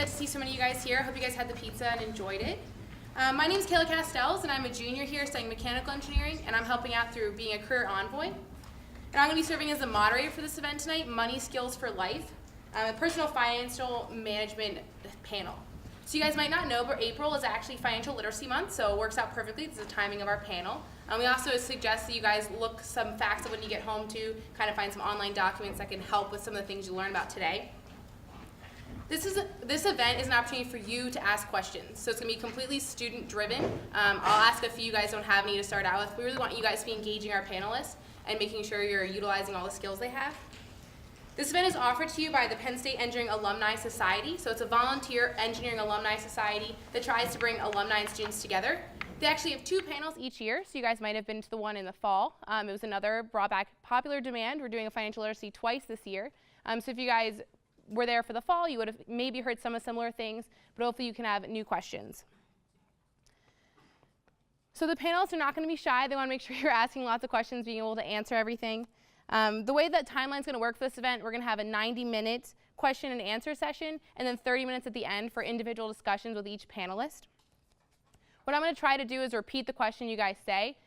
nice to see so many of you guys here. I hope you guys had the pizza and enjoyed it. My name is Kayla Castells, and I'm a junior here studying mechanical engineering, and I'm helping out through being a career envoy. And I'm going to be serving as the moderator for this event tonight, Money Skills for Life, a personal financial management panel. So you guys might not know, but April is actually Financial Literacy Month, so it works out perfectly. It's the timing of our panel. We also suggest that you guys look some facts up when you get home to kind of find some online documents that can help with some of the things you learn about today. This event is an opportunity for you to ask questions. So it's going to be completely student driven. I'll ask a few you guys don't have any to start out with. We really want you guys to be engaging our panelists and making sure you're utilizing all the skills they have. This event is offered to you by the Penn State Engineering Alumni Society. So it's a volunteer engineering alumni society that tries to bring alumni and students together. They actually have 2 panels each year, so you guys might have been to the one in the fall. It was another brought back popular demand. We're doing a financial literacy twice this year. So if you guys were there for the fall, you would have maybe heard some of similar things, but hopefully you can have new questions. So the panelists are not going to be shy. They want to make sure you're asking lots of questions, being able to answer everything. The way that timeline's going to work for this event, we're going to have a 90-minute question and answer session, and then 30 minutes at the end for individual discussions with each panelist. What I'm going to try to do is repeat the question you guys say.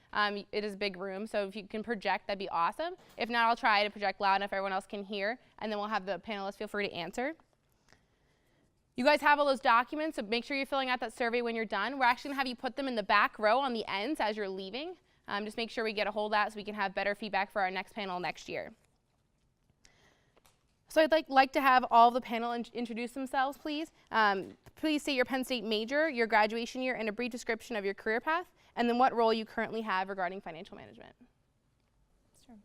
It is a big room, so if you can project, that'd be awesome. If not, I'll try to project loud enough everyone else can hear, and then we'll have the panelists feel free to answer. You guys have all those documents, so make sure you're filling out that survey when you're done. We're actually going to have you put them in the back row on the ends as you're leaving. Just make sure we get a hold of that so we can have better feedback for our next panel next year. So I'd like to have all the panel introduce themselves, please. Please state your Penn State major, your graduation year, and a brief description of your career path, and then what role you currently have regarding financial management. Sure.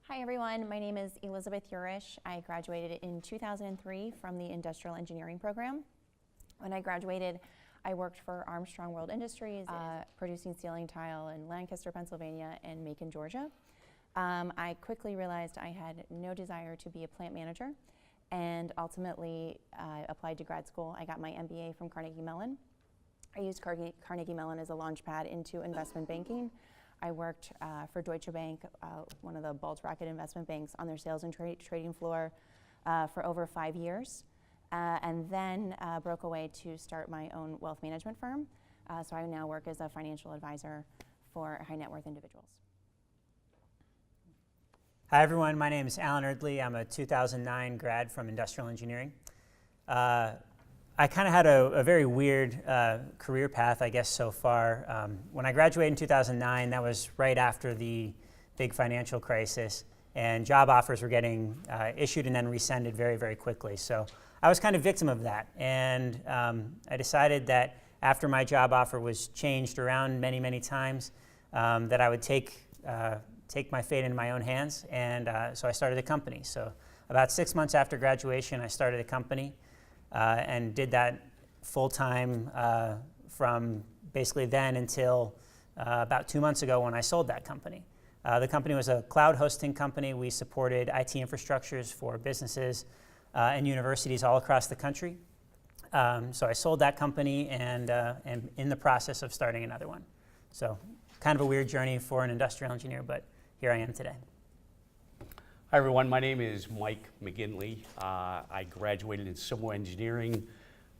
Hi everyone, my name is Elizabeth Urish. I graduated in 2003 from the Industrial Engineering program. When I graduated, I worked for Armstrong World Industries, producing ceiling tile in Lancaster, Pennsylvania, and Macon, Georgia. I quickly realized I had no desire to be a plant manager, and ultimately applied to grad school. I got my MBA from Carnegie Mellon. I used Carnegie Mellon as a launchpad into investment banking. I worked for Deutsche Bank, one of the bulge bracket investment banks, on their sales and trading floor for over 5 years, and then broke away to start my own wealth management firm. So I now work as a financial advisor for high net worth individuals. Hi everyone, my name is Alan Orde-Lees. I'm a 2009 grad from industrial engineering. I kind of had a very weird career path, I guess, so far. When I graduated in 2009, that was right after the big financial crisis, and job offers were getting issued and then rescinded very, very quickly. So I was kind of victim of that, and I decided that after my job offer was changed around many, many times, that I would take my fate into my own hands, and so I started a company. So about 6 months after graduation, I started a company and did that full-time from basically then until about 2 months ago when I sold that company. The company was a cloud hosting company. We supported IT infrastructures for businesses and universities all across the country. So I sold that company and am in the process of starting another one. So kind of a weird journey for an industrial engineer, but here I am today. Hi everyone, my name is Mckinley. I graduated in civil engineering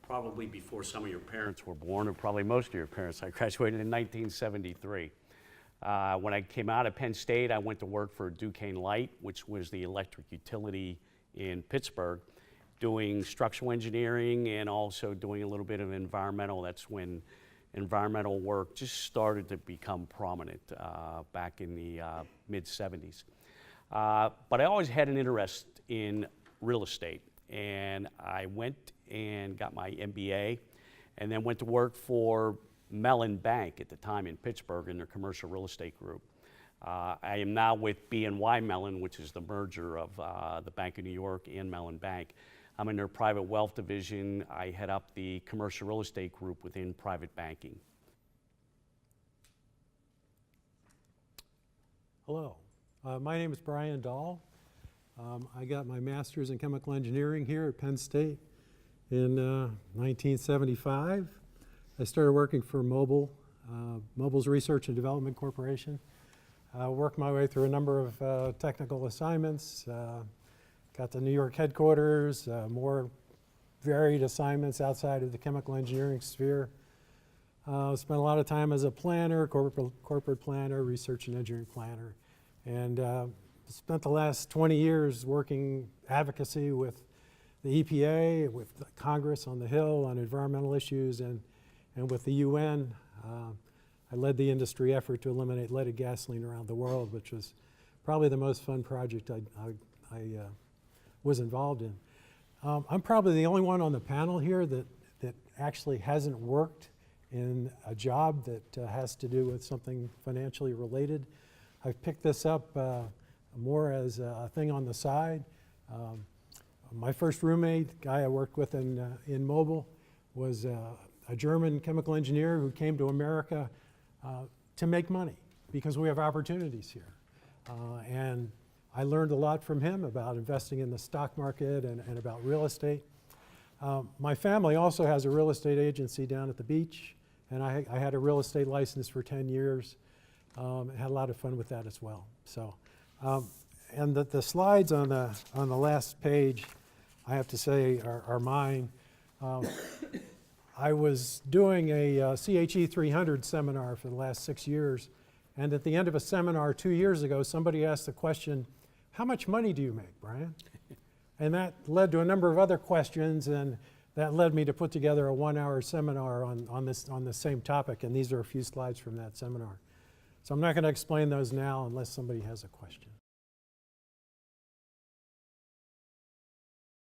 probably before some of your parents were born, or probably most of your parents. I graduated in 1973. When I came out of Penn State, I went to work for Duquesne Light, which was the electric utility in Pittsburgh, doing structural engineering and also doing a little bit of environmental. That's when environmental work just started to become prominent back in the mid-70s. But I always had an interest in real estate, and I went and got my MBA and then went to work for Mellon Bank at the time in Pittsburgh in their commercial real estate group. I am now with BNY Mellon, which is the merger of the Bank of New York and Mellon Bank. I'm in their private wealth division. I head up the commercial real estate group within private banking. Hello, my name is Brian Dahl. I got my master's in chemical engineering here at Penn State in 1975. I started working for Mobil's Research and Development Corporation. Worked my way through a number of technical assignments. Got to New York headquarters, more varied assignments outside of the chemical engineering sphere. Spent a lot of time as a planner, corporate planner, research and engineering planner, and spent the last 20 years working advocacy with the EPA, with Congress on the Hill on environmental issues, and with the UN. I led the industry effort to eliminate leaded gasoline around the world, which was probably the most fun project I was involved in. I'm probably the only one on the panel here that actually hasn't worked in a job that has to do with something financially related. I've picked this up more as a thing on the side. My first roommate, guy I worked with in Mobile, was a German chemical engineer who came to America to make money because we have opportunities here. And I learned a lot from him about investing in the stock market and about real estate. My family also has a real estate agency down at the beach, and I had a real estate license for 10 years. Had a lot of fun with that as well. So, and the slides on the last page, I have to say, are mine. I was doing a CHE 300 seminar for the last 6 years, and at the end of a seminar 2 years ago, somebody asked the question, "How much money do you make, Brian?" And that led to a number of other questions, and that led me to put together a 1-hour seminar on the same topic, and these are a few slides from that seminar. So I'm not going to explain those now unless somebody has a question.